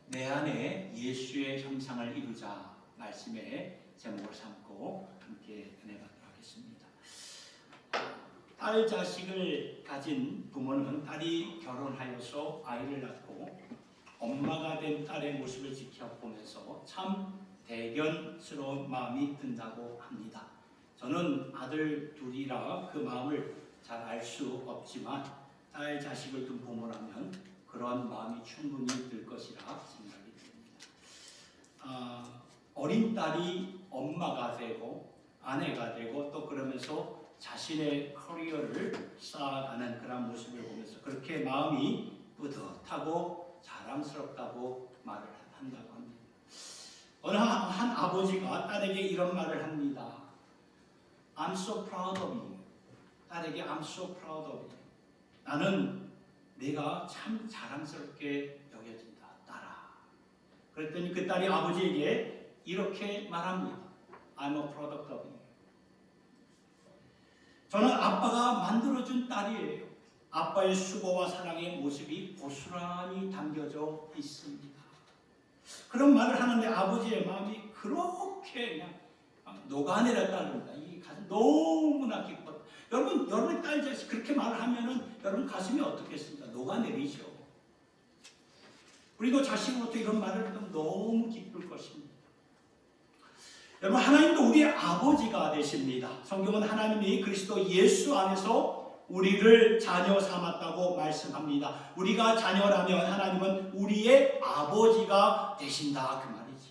내 안에 예수의 형상을 이루자 말씀의 제목을 삼고 함께 은혜 받도록 하겠습니다. 딸 자식을 가진 부모는 딸이 결혼하여서 아이를 낳고 엄마가 된 딸의 모습을 지켜보면서 참 대견스러운 마음이 든다고 합니다. 저는 아들 둘이라 그 마음을 잘 알 수 없지만 딸 자식을 둔 부모라면 그러한 마음이 충분히 들 것이라 생각이 듭니다. 어린 딸이 엄마가 되고 아내가 되고 또 그러면서 자신의 커리어를 쌓아가는 그런 모습을 보면서 그렇게 마음이 뿌듯하고 자랑스럽다고 말을 한다고 합니다. 어느 한 아버지가 딸에게 이런 말을 합니다. I'm so proud of you. 딸에게 I'm so proud of you. 나는 내가 참 자랑스럽게 여겨진다, 딸아. 그랬더니 그 딸이 아버지에게 이렇게 말합니다. I'm a product of you. 저는 아빠가 만들어준 딸이에요. 아빠의 수고와 사랑의 모습이 고스란히 담겨져 있습니다. 그런 말을 하는데 아버지의 마음이 그렇게 그냥 녹아내렸다는 겁니다. 이 가슴 너무나 기뻤다. 여러분의 딸 자식 그렇게 말을 하면은 여러분 가슴이 어떻겠습니까? 녹아내리죠. 우리도 자식으로부터 이런 말을 하면 너무 기쁠 것입니다. 여러분, 하나님도 우리의 아버지가 되십니다. 성경은 하나님이 그리스도 예수 안에서 우리를 자녀 삼았다고 말씀합니다. 우리가 자녀라면 하나님은 우리의 아버지가 되신다 그 말이지.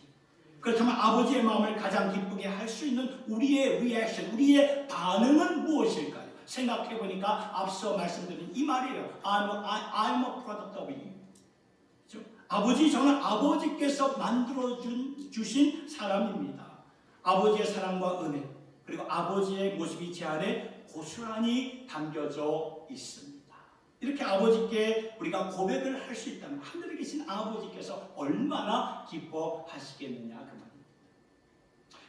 그렇다면 아버지의 마음을 가장 기쁘게 할 수 있는 우리의 리액션, 우리의 반응은 무엇일까요? 생각해 보니까 앞서 말씀드린 이 말이에요. I'm a product of you. 아버지, 저는 아버지께서 만들어 주신 사람입니다. 아버지의 사랑과 은혜, 그리고 아버지의 모습이 제 안에 고스란히 담겨져 있습니다. 이렇게 아버지께 우리가 고백을 할 수 있다면 하늘에 계신 아버지께서 얼마나 기뻐하시겠느냐 그 말입니다.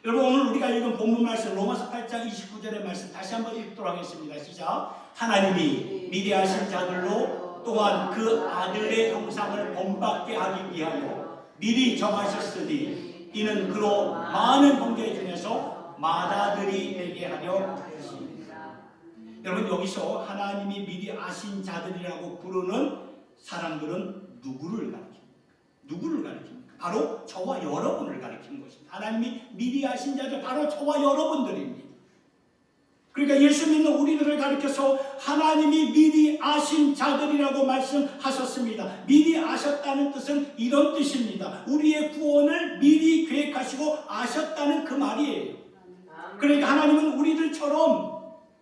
여러분, 오늘 우리가 읽은 본문 말씀 로마서 8장 29절의 말씀 다시 한번 읽도록 하겠습니다. 시작. 하나님이 미리 하신 자들로 또한 그 아들의 형상을 본받게 하기 위하여 미리 정하셨으니 이는 그로 많은 형제 중에서 맏아들이 되게 하려 하십니다. 여러분, 여기서 하나님이 미리 아신 자들이라고 부르는 사람들은 누구를 가리킵니까? 누구를 가리킵니까? 바로 저와 여러분을 가리키는 것입니다. 하나님이 미리 아신 자들 바로 저와 여러분들입니다. 그러니까 예수 믿는 우리들을 가리켜서 하나님이 미리 아신 자들이라고 말씀하셨습니다. 미리 아셨다는 뜻은 이런 뜻입니다. 우리의 구원을 미리 계획하시고 아셨다는 그 말이에요. 그러니까 하나님은 우리들처럼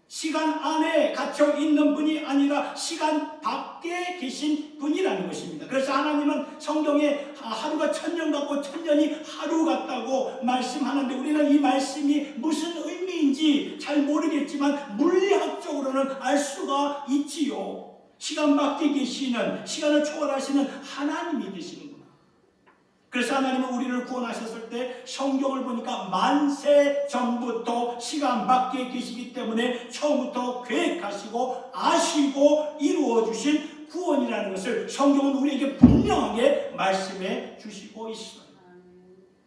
시간 안에 갇혀 있는 분이 아니라 시간 밖에 계신 분이라는 것입니다. 그래서 하나님은 성경에 하루가 1000년 같고 1000년이 하루 같다고 말씀하는데 우리는 이 말씀이 무슨 의미인지 잘 모르겠지만 물리학적으로는 알 수가 있지요. 시간 밖에 계시는, 시간을 초월하시는 하나님이 되시는구나. 그래서 하나님은 우리를 구원하셨을 때 성경을 보니까 만세 전부터 시간 밖에 계시기 때문에 처음부터 계획하시고 아시고 이루어주신 구원이라는 것을 성경은 우리에게 분명하게 말씀해 주시고 있어요.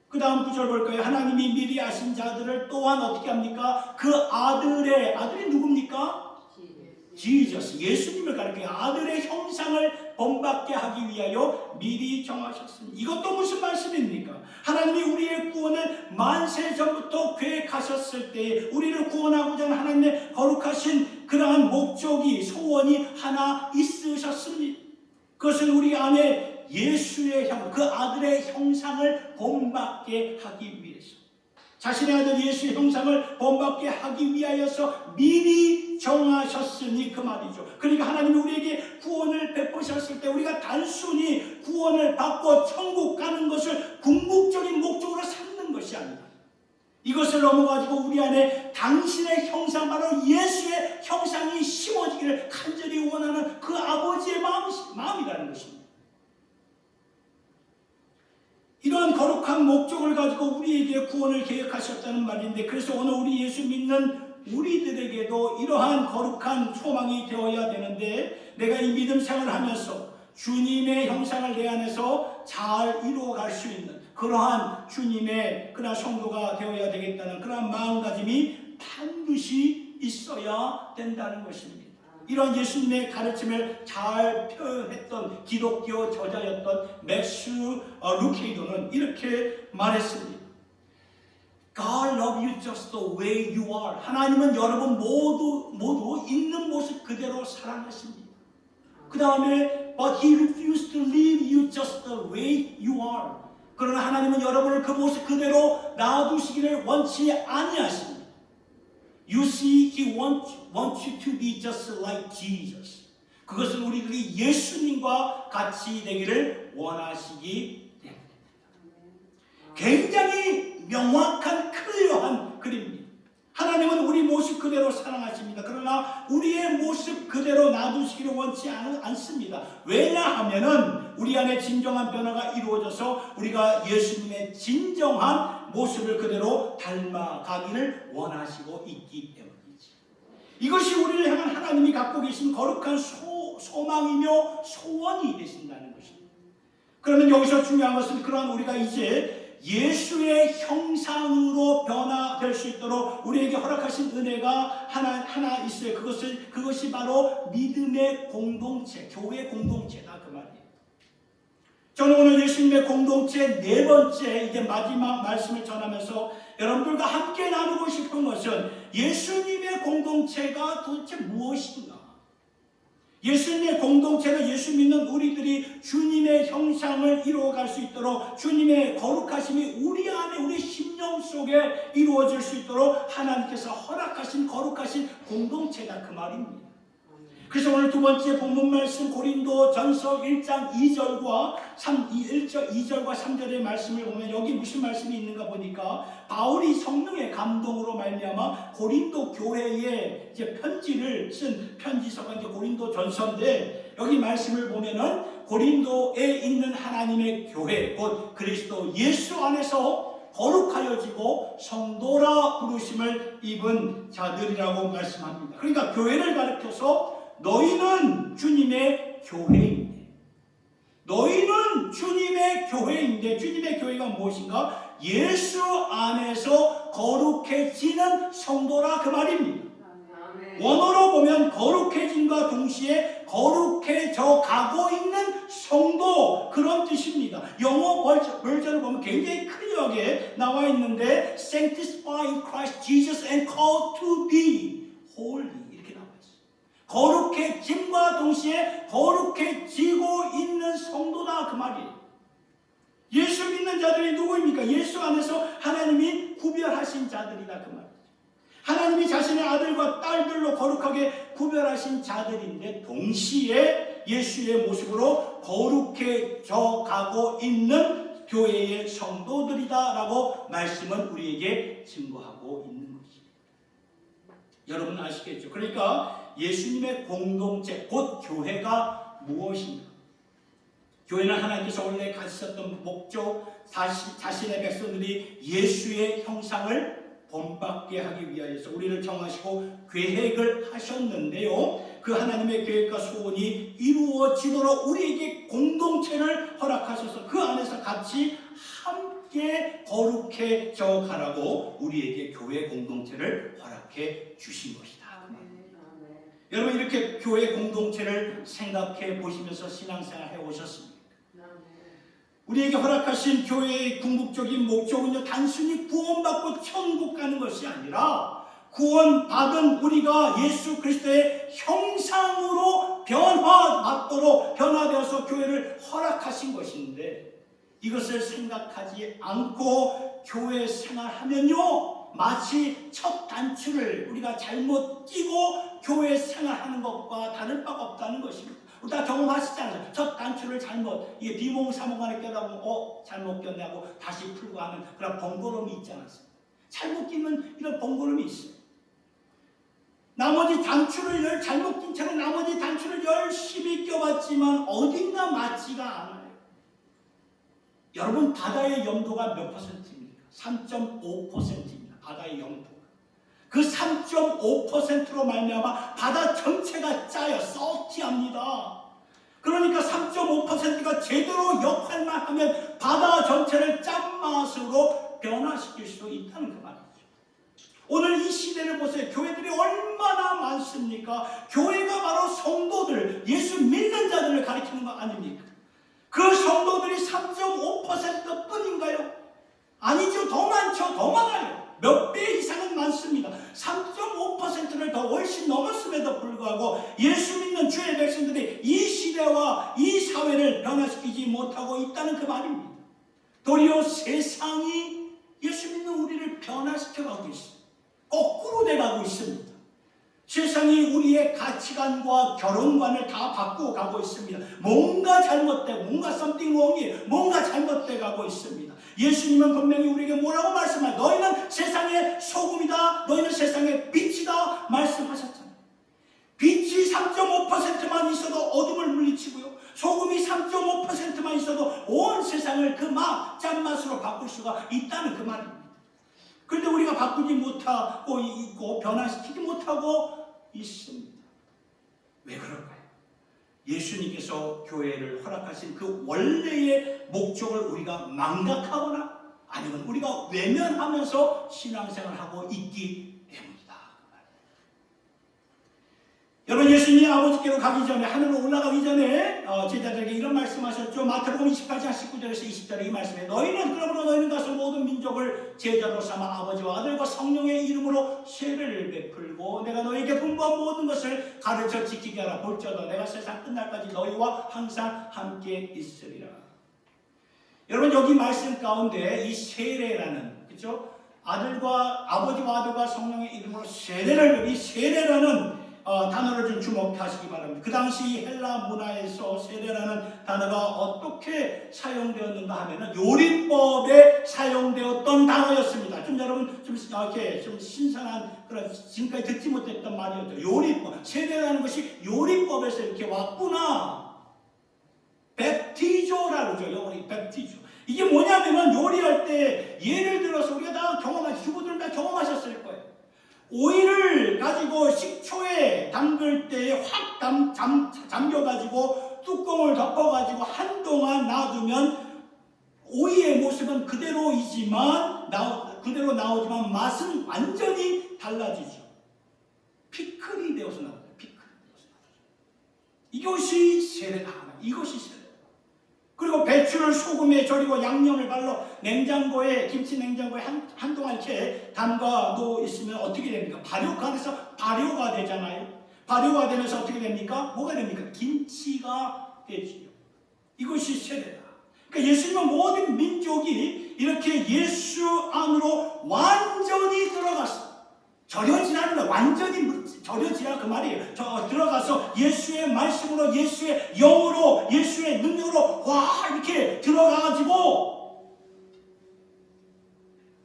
그 다음 구절 볼까요? 하나님이 미리 아신 자들을 또한 어떻게 합니까? 그 아들이 누굽니까? 지저스, 예수님을 가리켜 아들의 형상을 본받게 하기 위하여 미리 정하셨습니다. 이것도 무슨 말씀입니까? 하나님이 우리의 구원을 만세 전부터 계획하셨을 때 우리를 구원하고자 하는 하나님의 거룩하신 그러한 목적이, 소원이 하나 있으셨습니다. 그것은 우리 안에 예수의 그 아들의 형상을 본받게 하기 위해서, 자신의 아들 예수의 형상을 본받게 하기 위하여서 미리 정하셨으니 그 말이죠. 그러니까 하나님이 우리에게 구원을 베푸셨을 때 우리가 단순히 구원을 받고 천국 가는 것을 궁극적인 목적으로 삼는 것이 아니다. 이것을 넘어가지고 우리 안에 당신의 형상, 바로 예수의 형상이 심어지기를 간절히 원하는 그 아버지의 마음이라는 것입니다. 이러한 거룩한 목적을 가지고 우리에게 구원을 계획하셨다는 말인데, 그래서 오늘 우리 예수 믿는 우리들에게도 이러한 거룩한 소망이 되어야 되는데, 내가 이 믿음 생활을 하면서 주님의 형상을 내 안에서 잘 이루어갈 수 있는 그러한 주님의 그러한 성도가 되어야 되겠다는 그러한 마음가짐이 반드시 있어야 된다는 것입니다. 이런 예수님의 가르침을 잘 표현했던 기독교 저자였던 맥스 루케이도는 이렇게 말했습니다. God love you just the way you are. 하나님은 여러분 모두 있는 모습 그대로 사랑하십니다. 그 다음에 But He refused to leave you just the way you are. 그러나 하나님은 여러분을 그 모습 그대로 놔두시기를 원치 아니하십니다. You see, He wants you to be just like Jesus. 그것은 우리들이 예수님과 같이 되기를 원하시기 때문입니다. 굉장히 명확한 클리어한 그림입니다. 하나님은 우리 모습 그대로 사랑하십니다. 그러나 우리의 모습 그대로 놔두시기를 원치 않습니다. 왜냐하면은 우리 안에 진정한 변화가 이루어져서 우리가 예수님의 진정한 모습을 그대로 닮아가기를 원하시고 있기 때문이지. 이것이 우리를 향한 하나님이 갖고 계신 거룩한 소망이며 소원이 되신다는 것입니다. 그러면 여기서 중요한 것은 그러한 우리가 이제 예수의 형상으로 변화될 수 있도록 우리에게 허락하신 은혜가 하나 있어요. 그것이 바로 믿음의 공동체, 교회 공동체다 그 말이에요. 저는 오늘 예수님의 공동체 네 번째 이제 마지막 말씀을 전하면서 여러분들과 함께 나누고 싶은 것은 예수님의 공동체가 도대체 무엇인가? 예수님의 공동체는 예수 믿는 우리들이 주님의 형상을 이루어갈 수 있도록 주님의 거룩하심이 우리 안에 우리 심령 속에 이루어질 수 있도록 하나님께서 허락하신 거룩하신 공동체다 그 말입니다. 그래서 오늘 두 번째 본문 말씀 고린도전서 1장 2절과 3절의 말씀을 보면 여기 무슨 말씀이 있는가 보니까 바울이 성령의 감동으로 말미암아 고린도 교회에 이제 편지를 쓴 편지서가 이제 고린도전서인데 여기 말씀을 보면은 고린도에 있는 하나님의 교회 곧 그리스도 예수 안에서 거룩하여지고 성도라 부르심을 입은 자들이라고 말씀합니다. 그러니까 교회를 가리켜서 너희는 주님의 교회인데 너희는 주님의 교회인데 주님의 교회가 무엇인가? 예수 안에서 거룩해지는 성도라 그 말입니다. 원어로 보면 거룩해짐과 동시에 거룩해져 가고 있는 성도 그런 뜻입니다. 영어 버전을 보면 굉장히 클리어하게 나와 있는데 Sanctified in Christ Jesus and called to be holy 이렇게 나와 있어요. 거룩해짐과 동시에 거룩해지고 있는 성도다 그 말이에요. 예수 믿는 자들이 누구입니까? 예수 안에서 하나님이 구별하신 자들이다 그 말이에요. 하나님이 자신의 아들과 딸들로 거룩하게 구별하신 자들인데 동시에 예수의 모습으로 거룩해져 가고 있는 교회의 성도들이다라고 말씀은 우리에게 증거하고 있는 것입니다. 여러분 아시겠죠? 그러니까 예수님의 공동체 곧 교회가 무엇인가? 교회는 하나님께서 원래 가지셨던 목적 자신의 백성들이 예수의 형상을 본받게 하기 위하여서 우리를 정하시고 계획을 하셨는데요. 그 하나님의 계획과 소원이 이루어지도록 우리에게 공동체를 허락하셔서 그 안에서 같이 함께 거룩해져 가라고 우리에게 교회 공동체를 허락해 주신 것이다. 여러분 이렇게 교회 공동체를 생각해 보시면서 신앙생활 해오셨습니까? 우리에게 허락하신 교회의 궁극적인 목적은요 단순히 구원받고 천국 가는 것이 아니라 구원받은 우리가 예수 그리스도의 형상으로 변화되어서 교회를 허락하신 것인데 이것을 생각하지 않고 교회 생활하면요 마치 첫 단추를 우리가 잘못 끼고 교회 생활하는 것과 다를 바가 없다는 것입니다. 다 경험하시잖아요. 첫 단추를 잘못 이게 비몽사몽간에 껴다 보면 잘못 꼈네 하고 다시 풀고 하는 그런 번거로움이 있지 않습니까? 잘못 끼면 이런 번거로움이 있어요. 나머지 단추를 잘못 낀 채로 나머지 단추를 열심히 껴봤지만 어딘가 맞지가 않아요. 여러분 바다의 염도가 몇 퍼센트입니까? 3.5%입니다. 바다의 염도. 그 3.5%로 말미암아 바다 전체가 짜요. salty합니다. 그러니까 3.5%가 제대로 역할만 하면 바다 전체를 짠맛으로 변화시킬 수 있다는 그 말이죠. 오늘 이 시대를 보세요. 교회들이 얼마나 많습니까? 교회가 바로 성도들, 예수 믿는 자들을 가리키는 거 아닙니까? 그 성도들이 3.5% 뿐인가요? 아니죠. 더 많죠. 더 많아요. 몇 배 이상은 많습니다. 3.5%를 더 훨씬 넘었음에도 불구하고 예수 믿는 주의 백성들이 이 시대와 이 사회를 변화시키지 못하고 있다는 그 말입니다. 도리어 세상이 예수 믿는 우리를 변화시켜가고 있습니다. 거꾸로 돼가고 있습니다. 세상이 우리의 가치관과 결혼관을 다 바꾸어 가고 있습니다. 뭔가 잘못되고 뭔가 something wrong이 뭔가 잘못돼 가고 있습니다. 예수님은 분명히 우리에게 뭐라고 말씀하세요? 너희는 세상의 소금이다. 너희는 세상의 빛이다. 말씀하셨잖아요. 빛이 3.5%만 있어도 어둠을 물리치고요. 소금이 3.5%만 있어도 온 세상을 그 짠맛으로 바꿀 수가 있다는 그 말입니다. 그런데 우리가 바꾸지 못하고 있고 변화시키지 못하고 있습니다. 왜 그럴까요? 예수님께서 교회를 허락하신 그 원래의 목적을 우리가 망각하거나 아니면 우리가 외면하면서 신앙생활을 하고 있기 때문이다. 여러분, 예수님이 아버지께로 가기 전에, 하늘로 올라가기 전에 제자들에게 이런 말씀하셨죠. 마태복음 28장 19절에서 20절에 이 말씀에 그러므로 너희는 가서 모든 민족을 제자로 삼아 아버지와 아들과 성령의 이름으로 세례를 베풀고 내가 너희에게 분부한 모든 것을 가르쳐 지키게 하라. 볼지어다 내가 세상 끝날까지 너희와 항상 함께 있으리라. 여러분, 여기 말씀 가운데 이 세례라는, 그렇죠? 아버지와 아들과 성령의 이름으로 세례를, 이 세례라는 단어를 좀 주목하시기 바랍니다. 그 당시 헬라 문화에서 세례라는 단어가 어떻게 사용되었는가 하면은 요리법에 사용되었던 단어였습니다. 좀 여러분 좀 신선한 그런 지금까지 듣지 못했던 말이었죠. 요리법. 세례라는 것이 요리법에서 이렇게 왔구나. 베티조라고 그러죠. 베티조. 이게 뭐냐면은 요리할 때 예를 들어서 우리가 다 주부들은 다 경험하셨을 거예요. 오이를 가지고 식초에 담글 때 확 잠겨가지고 뚜껑을 덮어가지고 한동안 놔두면 오이의 모습은 그대로 나오지만 맛은 완전히 달라지죠. 피클이 되어서 나옵니다. 이것이 세례다. 이것이 세례. 그리고 배추를 소금에 절이고 양념을 발라 냉장고에, 김치 냉장고에 한동안 이렇게 담가 놓어 있으면 어떻게 됩니까? 발효가 되잖아요. 발효가 되면서 어떻게 됩니까? 뭐가 됩니까? 김치가 되지요. 이것이 세례다. 그러니까 예수님은 모든 민족이 이렇게 예수 안으로 완전히 들어갔어요. 절여지라는 거, 완전히 절여지라 그 말이에요. 들어가서 예수의 말씀으로, 예수의 영으로, 예수의 능력으로 와 이렇게 들어가가지고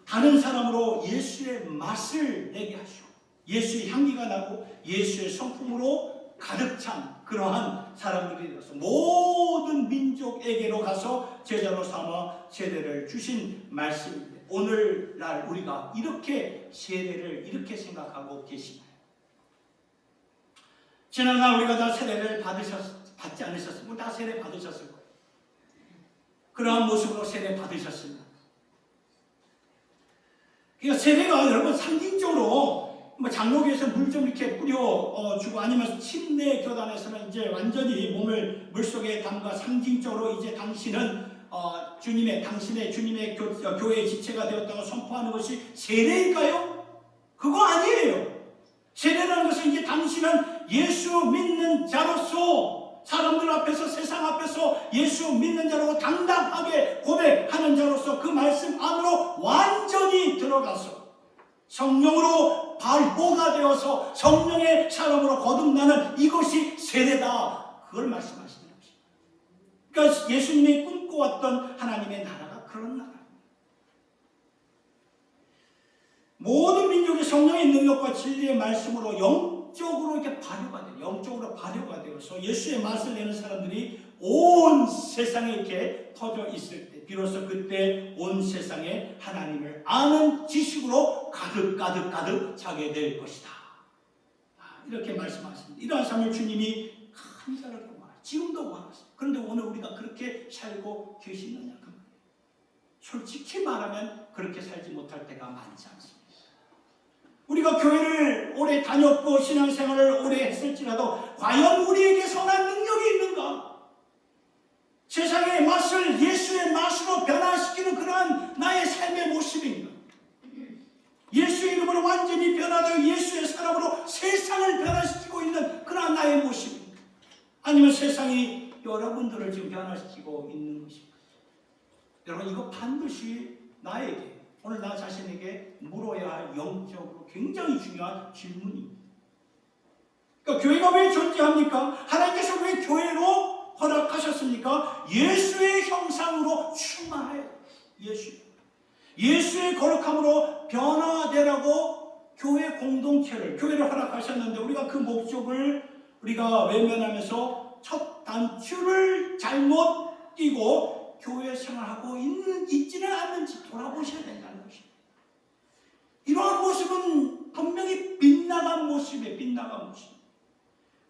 다른 사람으로 예수의 맛을 내게 하시고 예수의 향기가 나고 예수의 성품으로 가득 찬 그러한 사람들이 되어서 모든 민족에게로 가서 제자로 삼아 세례를 주신 말씀입니다. 오늘날 우리가 이렇게 세례를 이렇게 생각하고 계시나요? 지난날 우리가 다 세례를 받지 않으셨으면 다 세례 받으셨을 거예요. 그러한 모습으로 세례 받으셨습니다. 그러니까 세례가 여러분 상징적으로 장로교에서 물 좀 이렇게 뿌려주고 아니면 침례 교단에서는 이제 완전히 몸을 물속에 담가 상징적으로 이제 당신의 주님의 교회의 지체가 되었다고 선포하는 것이 세례일까요? 그거 아니에요. 세례라는 것은 이제 당신은 예수 믿는 자로서 사람들 앞에서 세상 앞에서 예수 믿는 자로 당당하게 고백하는 자로서 그 말씀 안으로 완전히 들어가서 성령으로 발호가 되어서 성령의 사람으로 거듭나는 이것이 세례다. 그걸 말씀하시는 것입니다. 그러니까 예수님이 꿈꿔왔던 하나님의 나라가 그런 나라입니다. 모든 민족의 성령의 능력과 진리의 말씀으로 영적으로 이렇게 발효가 돼요. 영적으로 발효가 되어서 예수의 맛을 내는 사람들이 온 세상에 이렇게 퍼져 있을 때 비로소 그때 온 세상에 하나님을 아는 지식으로 가득 차게 될 것이다. 이렇게 말씀하십니다. 이러한 삶을 주님이 간절하게 원하십니다. 지금도 많았어요. 그런데 오늘 우리가 그렇게 살고 계시느냐? 솔직히 말하면 그렇게 살지 못할 때가 많지 않습니다. 우리가 교회를 오래 다녔고 신앙생활을 오래 했을지라도 과연 우리에게 선한 능력이 있는가? 세상의 맛을 예수의 맛으로 변화시키는 그러한 나의 삶의 모습인가? 예수의 이름으로 완전히 변화되어 예수의 사람으로 세상을 변화시키고 있는 그러한 나의 모습인가? 아니면 세상이 여러분들을 지금 변화시키고 있는 것인가? 여러분, 이거 반드시 나에게, 오늘 나 자신에게 물어야 할 영적으로 굉장히 중요한 질문입니다. 그러니까 교회가 왜 존재합니까? 하나님께서 왜 교회로 허락하셨습니까? 예수의 형상으로 충만하여 예수의 거룩함으로 변화되라고 교회 공동체를, 교회를 허락하셨는데 우리가 그 목적을 우리가 외면하면서 첫 단추를 잘못 띄고 교회 생활하고 있지는 않는지 돌아보셔야 된다는 것입니다. 이러한 모습은 분명히 빗나간 모습이에요. 빗나간 모습.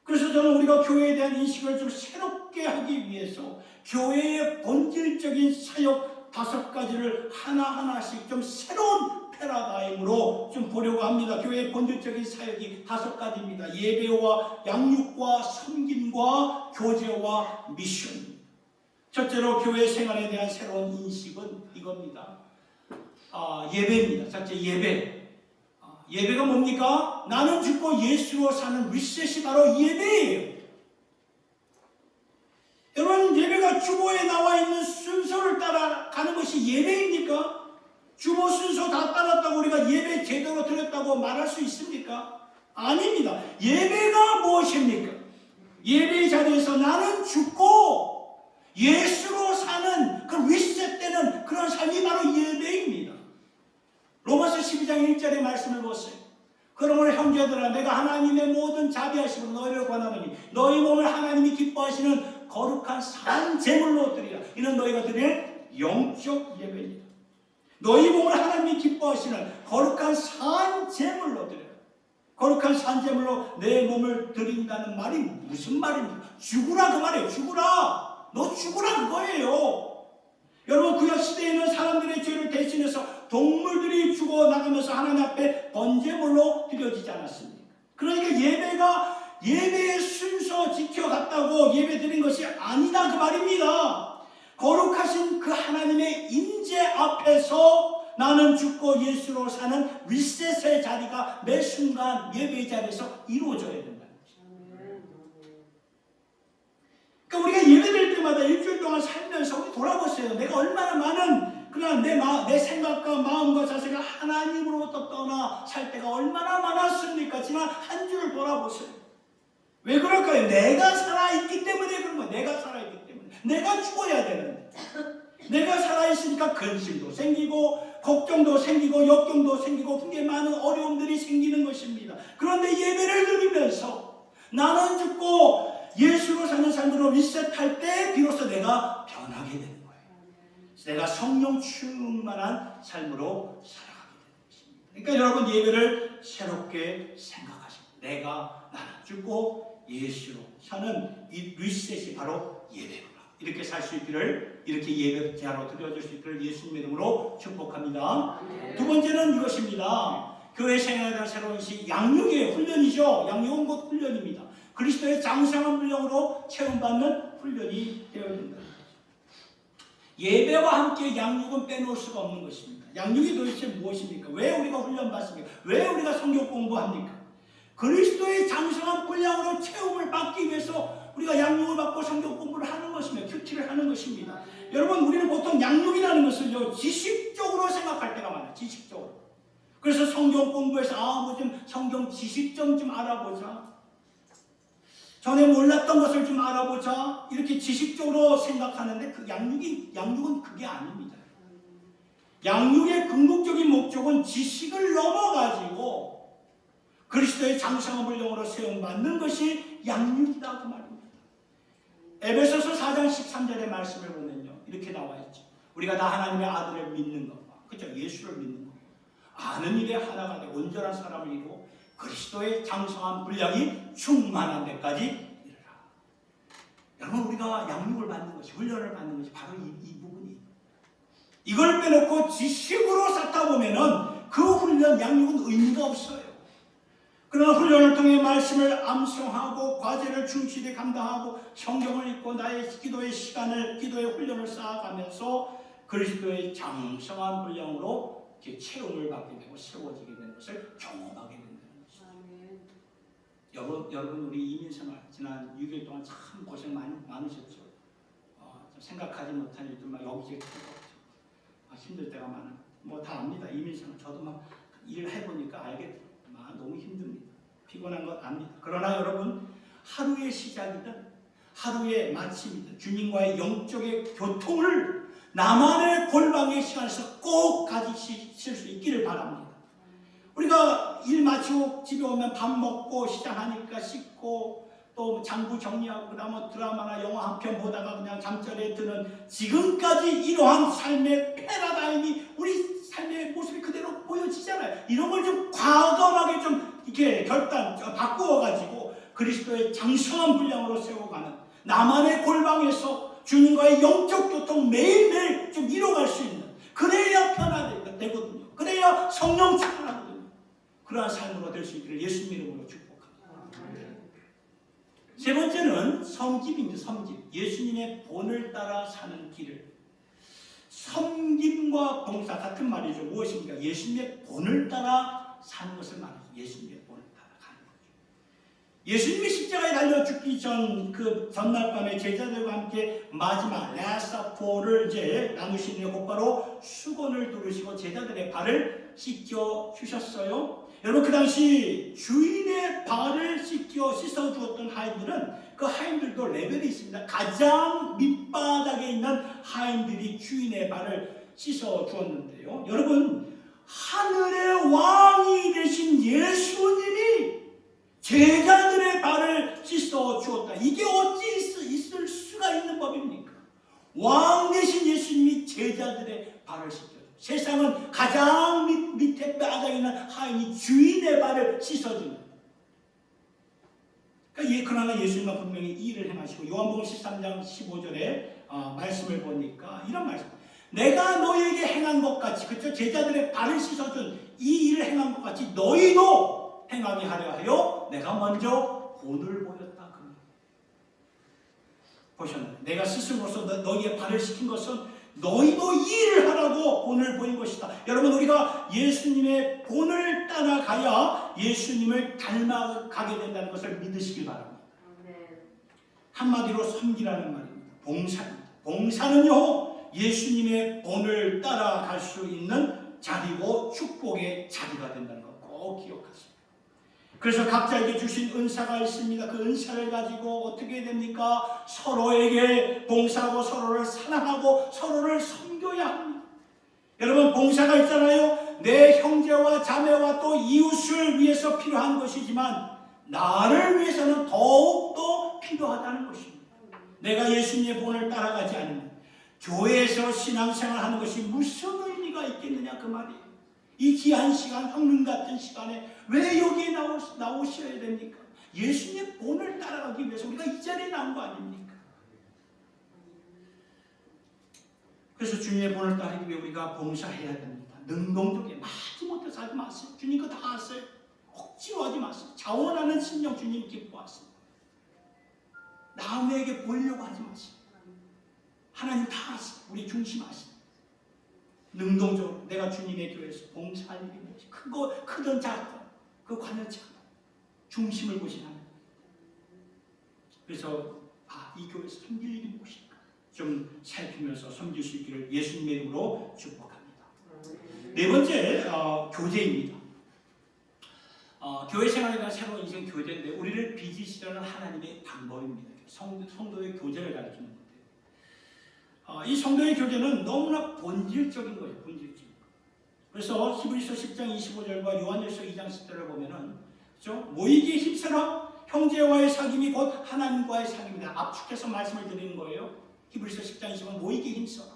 그래서 저는 우리가 교회에 대한 인식을 좀 새롭게 하기 위해서 교회의 본질적인 사역 5가지를 하나하나씩 좀 새로운 패러다임으로 좀 보려고 합니다. 교회의 본질적인 사역이 5가지입니다. 예배와 양육과 섬김과 교제와 미션. 첫째로 교회 생활에 대한 새로운 인식은 이겁니다. 예배입니다. 첫째, 예배. 예배가 뭡니까? 나는 죽고 예수로 사는 리셋이 바로 예배예요. 여러분, 예배가 주보에 나와 있는 순서를 따라가는 것이 예배입니까? 주보 순서 다 따랐다고 우리가 예배 제대로 드렸다고 말할 수 있습니까? 아닙니다. 예배가 무엇입니까? 예배의 자리에서 나는 죽고 예수로 사는 그 리셋되는 그런 삶이 바로 예배입니다. 로마서 12장 1절의 말씀을 보세요. 그러므로 형제들아, 내가 하나님의 모든 자비하심으로 너희를 권하노니 너희 몸을 하나님이 기뻐하시는 거룩한 산 제물로 드리라. 이는 너희가 드릴 영적 예배입니다. 너희 몸을 하나님이 기뻐하시는 거룩한 산 제물로 드리라. 거룩한 산 제물로 내 몸을 드린다는 말이 무슨 말입니까? 죽으라 그 말이에요. 죽으라. 너 죽으라 그거예요. 여러분, 구약 시대에는 사람들의 죄를 대신해서 동물들이 죽어나가면서 하나님 앞에 번제물로 드려지지 않았습니까? 그러니까 예배의 순서 지켜갔다고 예배 드린 것이 아니다 그 말입니다. 거룩하신 그 하나님의 임재 앞에서 나는 죽고 예수로 사는 리셋의 자리가 매 순간 예배의 자리에서 이루어져야 된다. 그러니까 우리가 예배드릴 때마다 일주일 동안 살면서 우리 돌아보세요. 내가 얼마나 많은 그냥 내 생각과 마음과 자세가 하나님으로부터 떠나 살 때가 얼마나 많았습니까? 지난 한 주를 돌아보세요. 왜 그럴까요? 내가 살아있기 때문에 그런 거예요. 내가 살아있기 때문에. 내가 죽어야 되는데. 내가 살아있으니까 근심도 생기고 걱정도 생기고 역경도 생기고 굉장히 많은 어려움들이 생기는 것입니다. 그런데 예배를 드리면서 나는 죽고 예수로 사는 삶으로 리셋할 때 비로소 내가 변하게 되는 거예요. 내가 성령 충만한 삶으로 살아가게 되는 것입니다. 그러니까 여러분, 예배를 새롭게 생각하십시오. 내가 나는 죽고 예수로 사는 이 리셋이 바로 예배구나. 이렇게 살 수 있기를, 이렇게 예배자로 드려줄 수 있기를 예수님의 이름으로 축복합니다. 두 번째는 이것입니다. 교회 생활에 대한 새로운 인식, 양육의 훈련이죠. 양육은 곧 훈련입니다. 그리스도의 장성한 분량으로 체험받는 훈련이 되어야 된다. 예배와 함께 양육은 빼놓을 수가 없는 것입니다. 양육이 도대체 무엇입니까? 왜 우리가 훈련받습니까? 왜 우리가 성경 공부합니까? 그리스도의 장성한 분량으로 체험을 받기 위해서 우리가 양육을 받고 성경 공부를 하는 것입니다. 큐티를 하는 것입니다. 여러분, 우리는 보통 양육이라는 것을요, 지식적으로 생각할 때가 많아요. 지식적으로. 그래서 성경 공부에서 뭐 좀 성경 지식 좀 알아보자. 전에 몰랐던 것을 좀 알아보자. 이렇게 지식적으로 생각하는데 그 양육은 그게 아닙니다. 양육의 궁극적인 목적은 지식을 넘어가지고 그리스도의 장성한 분량으로 세움받는 것이 양육이다 그 말입니다. 에베소서 4장 13절의 말씀을 보면요, 이렇게 나와 있죠. 우리가 다 하나님의 아들을 믿는 것, 그렇죠? 예수를 믿는 것, 아는 일에 하나가 되고 온전한 사람을 이루고 그리스도의 장성한 분량이 충만한 데까지 이르라. 여러분, 우리가 양육을 받는 것이, 훈련을 받는 것이 바로 이 부분이에요. 이걸 빼놓고 지식으로 쌓다 보면은 그 훈련, 양육은 의미가 없어요. 그러나 훈련을 통해 말씀을 암송하고 과제를 충실히 감당하고 성경을 읽고 나의 기도의 시간을, 기도의 훈련을 쌓아가면서 그리스도의 장성한 분량으로 체험을 받게 되고 세워지게 되는 것을 경험하게 된다는 것입니다. 여러분 우리 이민생활 지난 6일 동안 참 고생 많으셨죠. 생각하지 못한 일들 막 여기저기 힘들 때가 많아요. 뭐 다 압니다. 이민생활 저도 막 일을 해보니까 알게 너무 힘듭니다. 피곤한 것 압니다. 그러나 여러분, 하루의 시작이든 하루의 마침이든 주님과의 영적의 교통을 나만의 골방의 시간에서 꼭 가지실 수 있기를 바랍니다. 우리가 일 마치고 집에 오면 밥 먹고 시장하니까 씻고 또 장부 정리하고 그다음에 드라마나 영화 한 편 보다가 그냥 잠자리에 드는 지금까지 이러한 삶의 패러다임이 우리 삶의 모습이 그대로 보여지잖아요. 이런 걸 좀 과감하게 좀 이렇게 바꾸어가지고 그리스도의 장성한 분량으로 세워가는 나만의 골방에서 주님과의 영적 교통 매일매일 좀 이뤄갈 수 있는, 그래야 편안되거든요. 그래야 성령 충만하거든요. 그러한 삶으로 될 수 있기를 예수님 이름으로 축복합니다. 세 번째는 섬김입니다. 섬김. 예수님의 본을 따라 사는 길을. 섬김과 봉사 같은 말이죠. 무엇입니까? 예수님의 본을 따라 사는 것을 말하죠. 예수님의 본을 따라 가는 거죠. 예수님이 십자가에 달려 죽기 전 그 전날 밤에 제자들과 함께 마지막 라사포를 이제 나누시는 곧바로 수건을 두르시고 제자들의 발을 씻겨 주셨어요. 여러분, 그 당시 주인의 발을 씻어 주었던 하인들은 그 하인들도 레벨이 있습니다. 가장 밑바닥에 있는 하인들이 주인의 발을 씻어 주었는데요. 여러분, 하늘의 왕이 되신 예수님이 제자들의 발을 씻어 주었다. 이게 어찌 있을 수가 있는 법입니까? 왕 되신 예수님이 제자들의 발을 씻어. 세상은 가장 밑에 바닥에 있는 하인이 주인의 발을 씻어주는. 그러나 예수님은 분명히 이 일을 행하시고 요한복음 13장 15절에 말씀을 보니까 이런 말씀. 내가 너희에게 행한 것 같이, 그렇죠? 제자들의 발을 씻어준 이 일을 행한 것 같이 너희도 행하게 하려 하여 내가 먼저 본을 보였다. 보셨나요? 내가 스승으로서 너희의 발을 씻긴 것은 너희도 이 일을 하라고 본을 보인 것이다. 여러분, 우리가 예수님의 본을 따라가야 예수님을 닮아가게 된다는 것을 믿으시길 바랍니다. 한마디로 섬기라는 말입니다. 봉사입니다. 봉사는요, 예수님의 본을 따라갈 수 있는 자리고 축복의 자리가 된다는 것 꼭 기억하십시오. 그래서 각자에게 주신 은사가 있습니다. 그 은사를 가지고 어떻게 해야 됩니까? 서로에게 봉사하고 서로를 사랑하고 서로를 섬겨야 합니다. 여러분, 봉사가 있잖아요. 내 형제와 자매와 또 이웃을 위해서 필요한 것이지만 나를 위해서는 더욱더 필요하다는 것입니다. 내가 예수님의 본을 따라가지 않으면 교회에서 신앙생활하는 것이 무슨 의미가 있겠느냐, 그 말이에요. 이 귀한 시간, 황금 같은 시간에 왜 여기에 나오셔야 됩니까? 예수님의 본을 따라가기 위해서 우리가 이 자리에 나온 거 아닙니까? 그래서 주님의 본을 따르기 위해 우리가 봉사해야 됩니다. 능동적에 마지못해서 하지 마세요. 주님 거 다 아세요. 억지로 하지 마세요. 자원하는 심령 주님 기뻐하십니다. 남에게 보이려고 하지 마세요. 하나님 다 아세요. 우리 중심하십니다. 능동적으로 내가 주님의 교회에서 봉사할 일이 무엇이 크든 작든 그 관여치 않아. 중심을 보시는 하나님. 그래서 이 교회에서 섬길 일이 무엇일까 좀 살피면서 섬길 수 있기를 예수님의 이름으로 축복합니다. 네 번째, 교제입니다. 교회 생활에 대한 새로운 인생 교제인데 우리를 빚으시려는 하나님의 방법입니다. 성도의 교제를 가르치는 건데 이 성도의 교제는 너무나 본질적인 거예요. 본질적인 거. 그래서 히브리서 10장 25절과 요한일서 2장 10절을 보면은 그렇죠? 모이기에 힘쓰라. 형제와의 사귐이 곧 하나님과의 사귐이다. 압축해서 말씀을 드리는 거예요. 히브리서 10장 25절 모이기에 힘써라.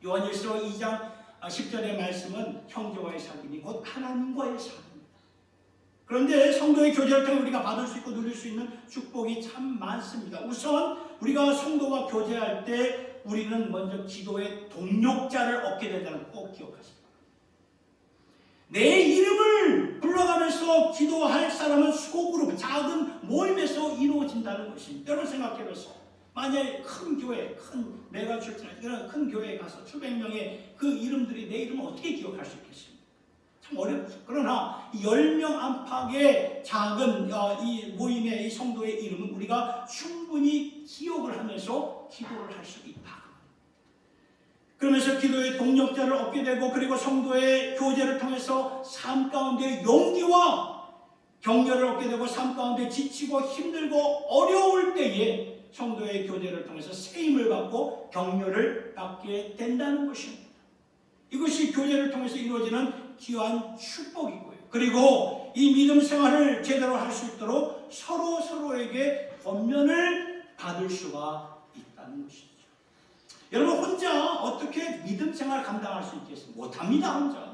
요한일서 2장 10절의 말씀은 형제와의 사귐이 곧 하나님과의 사귐이다. 그런데 성도의 교제를 통해 우리가 받을 수 있고 누릴 수 있는 축복이 참 많습니다. 우선 우리가 성도가 교제할 때 우리는 먼저 기도의 동력자를 얻게 된다는 걸 꼭 기억하십시오. 내 이름을 불러가면서 기도할 사람은 수고그룹, 작은 모임에서 이루어진다는 것입니다. 여러분 생각해보세요. 만약에 큰 교회, 큰 메가처치 이런 큰 교회에 가서 수백 명의 그 이름들이 내 이름을 어떻게 기억할 수 있겠습니까? 참 어렵죠. 그러나 10명 안팎의 작은 이 모임의 이 성도의 이름은 우리가 충분히 기억을 하면서 기도를 할 수 있다. 그러면서 기도의 동력자를 얻게 되고, 그리고 성도의 교제를 통해서 삶 가운데 용기와 격려를 얻게 되고, 삶 가운데 지치고 힘들고 어려울 때에 성도의 교제를 통해서 세임을 받고 격려를 받게 된다는 것입니다. 이것이 교제를 통해서 이루어지는 귀한 축복이고요. 그리고 이 믿음 생활을 제대로 할 수 있도록 서로에게 권면을 받을 수가 있다는 것이죠. 여러분, 혼자 어떻게 믿음 생활을 감당할 수 있겠습니까? 못합니다, 혼자.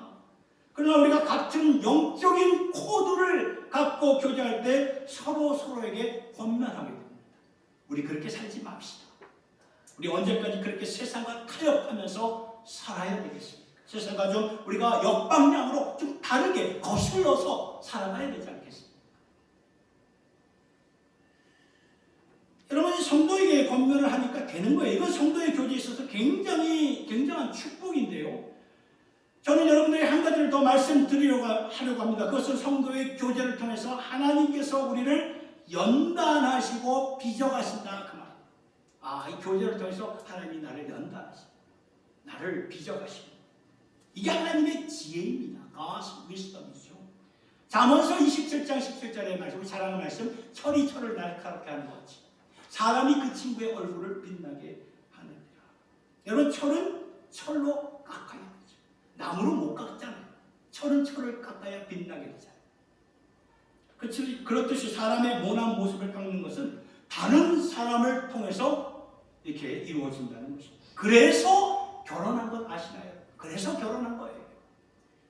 그러나 우리가 같은 영적인 코드를 갖고 교제할 때 서로에게 권면하게 됩니다. 우리 그렇게 살지 맙시다. 우리 언제까지 그렇게 세상과 타협하면서 살아야 되겠습니까? 세상과 좀 우리가 역방향으로 좀 다르게 거슬러서 살아가야 되지 않겠습니까? 여러분, 성도에게 권면을 하니까 되는 거예요. 이건 성도의 교제에 있어서 굉장한 축복인데요. 저는 여러분들에게 한 가지를 더 말씀드리려고 합니다. 그것은 성도의 교제를 통해서 하나님께서 우리를 연단하시고 빚어가신다, 그 말입니다. 이 교제를 통해서 하나님이 나를 연단하십니다. 나를 빚어가십니다. 이게 하나님의 지혜입니다. God's wisdom이죠. 잠언서 27장 17절의 말씀, 우리 잘 아는 말씀, 철이 철을 날카롭게 하는 것 같이 사람이 그 친구의 얼굴을 빛나게 하느니라. 여러분, 철은 철로 깎아야 되죠. 나무로 못 깎잖아요. 철은 철을 깎아야 빛나게 되잖아요. 그렇듯이 사람의 모난 모습을 깎는 것은 다른 사람을 통해서 이렇게 이루어진다는 것입니다. 그래서 결혼한 것 아시나요? 그래서 결혼한 거예요.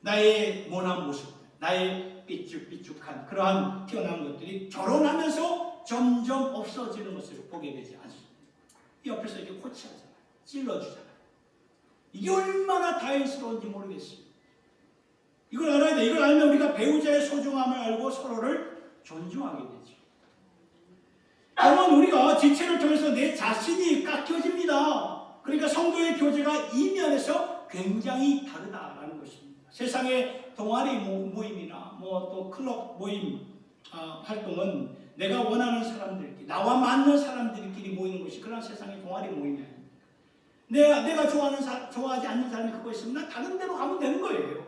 나의 모난 모습, 나의 삐죽삐죽한 그러한 태어난 것들이 결혼하면서 점점 없어지는 것을 보게 되지 않습니다. 옆에서 이렇게 코치하잖아요. 찔러주잖아요. 이게 얼마나 다행스러운지 모르겠습니다. 이걸 알아야 돼. 이걸 알면 우리가 배우자의 소중함을 알고 서로를 존중하게 되죠. 여러분, 우리가 지체를 통해서 내 자신이 깎여집니다. 그러니까 성도의 교제가 이 면에서 굉장히 다르다라는 것입니다. 세상의 동아리 모임이나 또 클럽 모임 활동은 내가 원하는 사람들끼리, 나와 맞는 사람들끼리 모이는 것이 그런 세상의 동아리 모임이 아닙니다. 내가 좋아하지 않는 사람이 그거 있으면 나 다른 데로 가면 되는 거예요.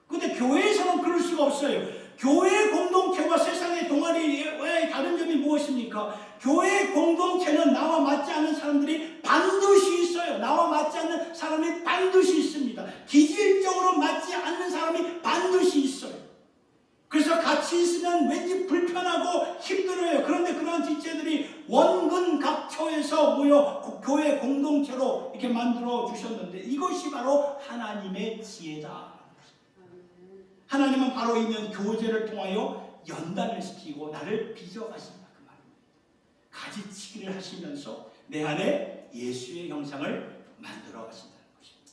그런데 교회에서는 그럴 수가 없어요. 교회 공동체와 세상의 동아리의 다른 점이 무엇입니까? 교회 공동체는 나와 맞지 않는 사람들이 반드시 있어요. 나와 맞지 않는 사람이 반드시 있습니다. 기질적으로 맞지 않는 사람이 반드시 있어요. 그래서 같이 있으면 왠지 불편하고 힘들어요. 그런데 그런 지체들이 원근각처에서 모여 교회 공동체로 이렇게 만들어 주셨는데 이것이 바로 하나님의 지혜다. 하나님은 바로 이면 교제를 통하여 연단을 시키고 나를 빚어가신다, 그 말입니다. 가지치기를 하시면서 내 안에 예수의 형상을 만들어 가신다는 것입니다.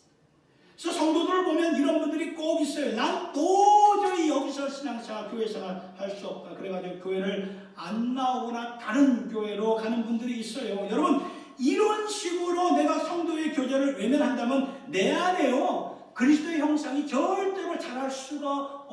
그래서 성도들을 보면 이런 분들이 꼭 있어요. 난 도저히 여기서 신앙생활, 교회생활 할 수 없다. 그래가지고 교회를 안 나오거나 다른 교회로 가는 분들이 있어요. 여러분, 이런 식으로 내가 성도의 교제를 외면한다면 내 안에요 그리스도의 형상이 절대로 자랄 수가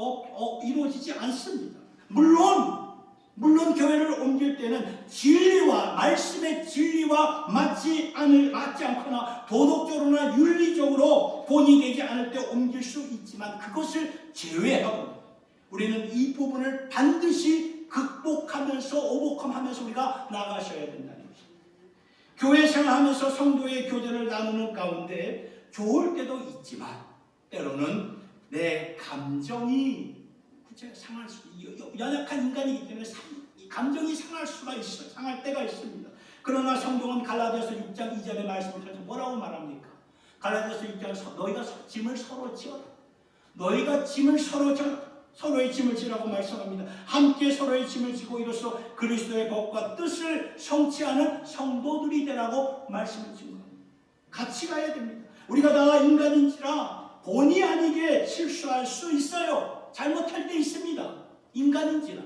이루어지지 않습니다. 물론 교회를 옮길 때는 진리와 말씀의 진리와 맞지 않거나 도덕적으로나 윤리적으로 본이 되지 않을 때 옮길 수 있지만 그것을 제외하고 우리는 이 부분을 반드시 극복하면서 오버컴하면서 우리가 나가셔야 된다는 것입니다. 교회 생활하면서 성도의 교제를 나누는 가운데 좋을 때도 있지만 때로는 내 감정이 상할 수, 연약한 인간이기 때문에 감정이 상할 수가 있어요. 상할 때가 있습니다. 그러나 성경은 갈라디아서 6장 2절의 말씀을 통해서 뭐라고 말합니까? 갈라디아서 6장 너희가 짐을 서로 지어라. 너희가 짐을 서로 져라. 서로의 짐을 지라고 말씀합니다. 함께 서로의 짐을 지고 이로써 그리스도의 법과 뜻을 성취하는 성도들이 되라고 말씀을 주는 겁니다. 같이 가야 됩니다. 우리가 다 인간인지라 본의 아니게 실수할 수 있어요. 잘못할 때 있습니다. 인간인지라.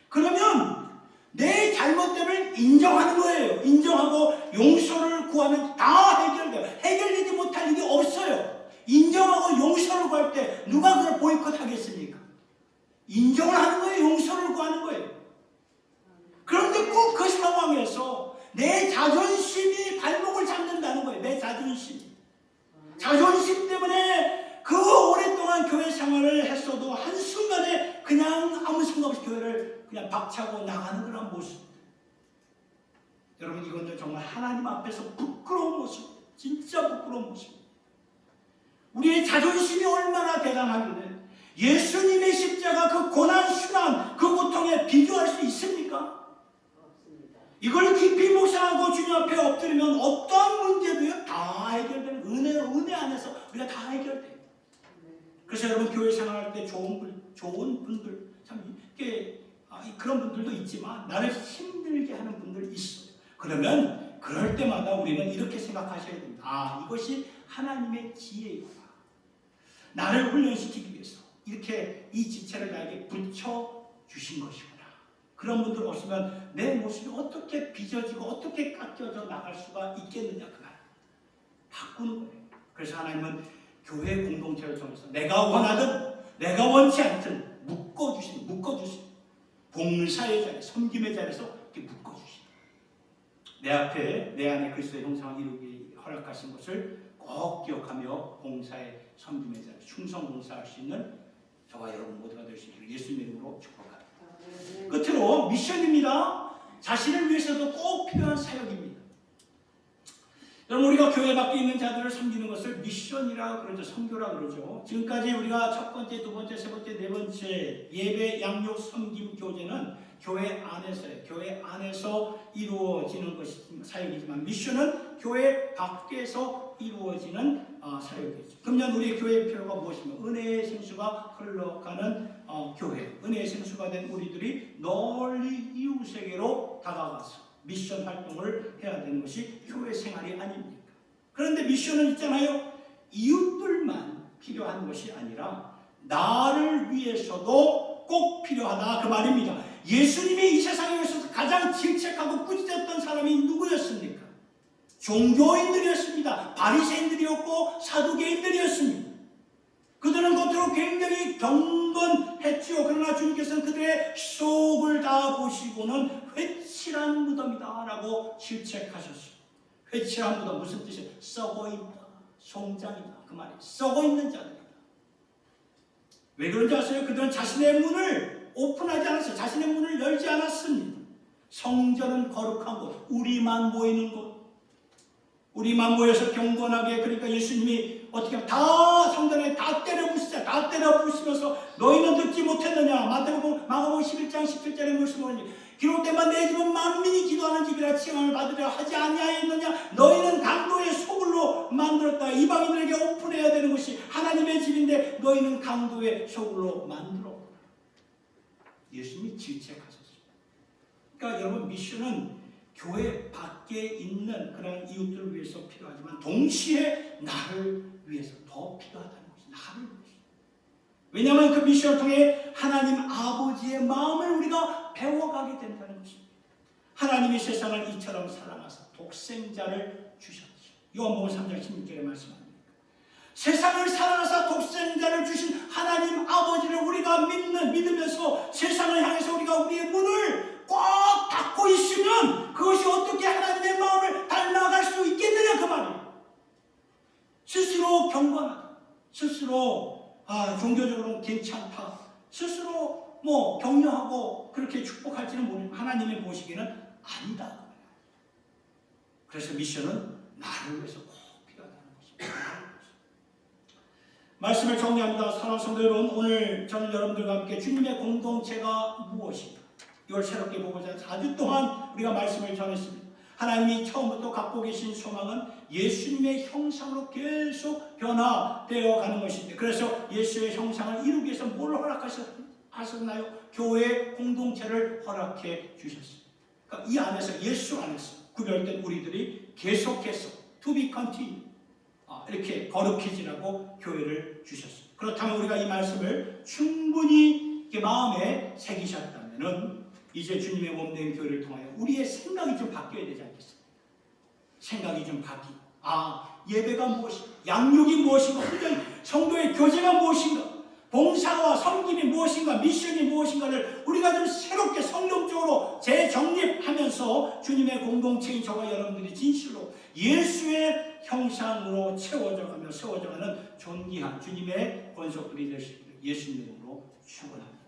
그러면 내 잘못됨을 인정하는 거예요. 인정하고 용서를 구하면 다 해결돼요. 해결되지 못할 일이 없어요. 인정하고 용서를 구할 때 누가 그걸 보이콧하겠습니까? 인정을 하는 거예요. 용서를 구하는 거예요. 그런데 꼭 그 상황에서 내 자존심이 발목을 잡는다는 거예요. 내 자존심. 자존심 때문에 그 오랫동안 교회 생활을 했어도 한순간에 그냥 아무 생각 없이 교회를 그냥 박차고 나가는 그런 모습. 여러분, 이건 정말 하나님 앞에서 부끄러운 모습. 진짜 부끄러운 모습. 우리의 자존심이 얼마나 대단하길래 예수님의 십자가 그 고난, 순환, 그 고통에 비교할 수 있습니까? 이걸 깊이 묵상하고 주님 앞에 엎드리면 어떠한 문제도요 다 해결되는 은혜 안에서 우리가 다 해결돼요. 그래서 여러분, 교회 생활할 때 좋은 분들 참 이렇게 그런 분들도 있지만 나를 힘들게 하는 분들 있어요. 그러면 그럴 때마다 우리는 이렇게 생각하셔야 됩니다. 이것이 하나님의 지혜이구나. 나를 훈련시키기 위해서 이렇게 이 지체를 나에게 붙여주신 것이구나. 그런 분들 없으면 내 모습이 어떻게 빚어지고 어떻게 깎여져 나갈 수가 있겠느냐, 그 말. 바꾸는 거예요. 그래서 하나님은 교회 공동체를 통해서 내가 원하든 내가 원치 않든 묶어주신 봉사의 자리, 섬김의 자리에서 이렇게 묶어주신 내 앞에 내 안에 그리스도의 형상을 이루기 허락하신 것을 꼭 기억하며 봉사의 섬김의 자리, 충성 봉사할 수 있는 저와 여러분 모두가 될 수 있기를 예수님의 이름으로 축복합니다. 끝으로 미션입니다. 자신을 위해서도 꼭 필요한 사역입니다. 여러분, 우리가 교회 밖에 있는 자들을 섬기는 것을 미션이라 그러죠. 선교라 그러죠. 지금까지 우리가 첫 번째, 두 번째, 세 번째, 네 번째 예배, 양육, 섬김, 교제는 교회 안에서요. 교회 안에서 이루어지는 것이 사역이지만 미션은 교회 밖에서 이루어지는 사역이죠. 금년 우리의 교회의 필요가 무엇이며 은혜의 생수가 흘러가는 교회, 은혜의 생수가 된 우리들이 널리 이웃에게로 다가가서 미션 활동을 해야 되는 것이 교회 생활이 아닙니까? 그런데 미션은 있잖아요. 이웃들만 필요한 것이 아니라 나를 위해서도 꼭 필요하다, 그 말입니다. 예수님이 이 세상에 오셔서 가장 질책하고 꾸짖었던 사람이 누구였습니까? 종교인들이었습니다. 바리새인들이었고 사두개인들이었습니다. 그들은 겉으로 굉장히 경건했지요. 그러나 주님께서는 그들의 속을 다 보시고는 회칠한 무덤이다 라고 질책하셨어요. 회칠한 무덤 무슨 뜻이에요? 썩어있다, 송장이다, 그 말이에요. 썩어있는 자들이다. 왜 그런지 아세요? 그들은 자신의 문을 오픈하지 않았어요. 자신의 문을 열지 않았습니다. 성전은 거룩한 곳, 우리만 모이는 곳, 우리만 모여서 경건하게, 그러니까 예수님이 어떻게 하면 다 성전에 다 때려 부시자, 다 때려 부시면서 너희는 듣지 못했느냐. 마태복음 11장 17절에 말씀하니 기록된바 내 집은 만민이 기도하는 집이라 칭함을 받으려 하지 아니하였느냐. 너희는 강도의 소굴로 만들었다. 이방인들에게 오픈해야 되는 것이 하나님의 집인데 너희는 강도의 소굴로 만들었다. 예수님이 질책하셨습니다. 그러니까 여러분, 미션은 교회 밖에 있는 그런 이웃들을 위해서 필요하지만 동시에 나를 위해서 더 필요하다는 것이 나를 위해서. 왜냐하면 그 미션을 통해 하나님 아버지의 마음을 우리가 배워가게 된다는 것입니다. 하나님이 세상을 이처럼 사랑하사 독생자를 주셨죠. 요한복음 3장 16절에 말씀합니다. 세상을 사랑하사 독생자를 주신 하나님 아버지를 우리가 믿으면서 세상을 향해서 우리가 우리의 문을 꽉 닫고 있으면 그것이 어떻게 하나님의 마음을 닮아갈 수 있겠느냐, 그 말이에요. 스스로 경건하다, 스스로 종교적으로는 괜찮다, 스스로 격려하고 그렇게 축복할지는 모르지만 하나님의 보시기에는 아니다. 그래서 미션은 나를 위해서 꼭 필요하다는 것입니다. 말씀을 정리합니다. 사랑하는 성도 여러분, 오늘 저는 여러분들과 함께 주님의 공동체가 무엇인가 이걸 새롭게 보고자 4주 동안 우리가 말씀을 전했습니다. 하나님이 처음부터 갖고 계신 소망은 예수님의 형상으로 계속 변화되어 가는 것인데, 그래서 예수의 형상을 이루기 위해서 뭘 허락하셨습니까? 하셨나요? 교회 공동체를 허락해 주셨어요. 그러니까 이 안에서, 예수 안에서 구별된 우리들이 계속해서 to be continue 이렇게 거룩해지라고 교회를 주셨어요. 그렇다면 우리가 이 말씀을 충분히 마음에 새기셨다면은 이제 주님의 몸된 교회를 통하여 우리의 생각이 좀 바뀌어야 되지 않겠습니까? 생각이 좀 바뀌고, 예배가 무엇인가, 양육이 무엇인가, 성도의 교제가 무엇인가, 봉사와 섬김이 무엇인가, 미션이 무엇인가를 우리가 좀 새롭게 성령적으로 재정립하면서 주님의 공동체인 저와 여러분들이 진실로 예수의 형상으로 채워져가며 세워져가는 존귀한 주님의 권속들이 되시기를 예수님 이름으로 축원합니다.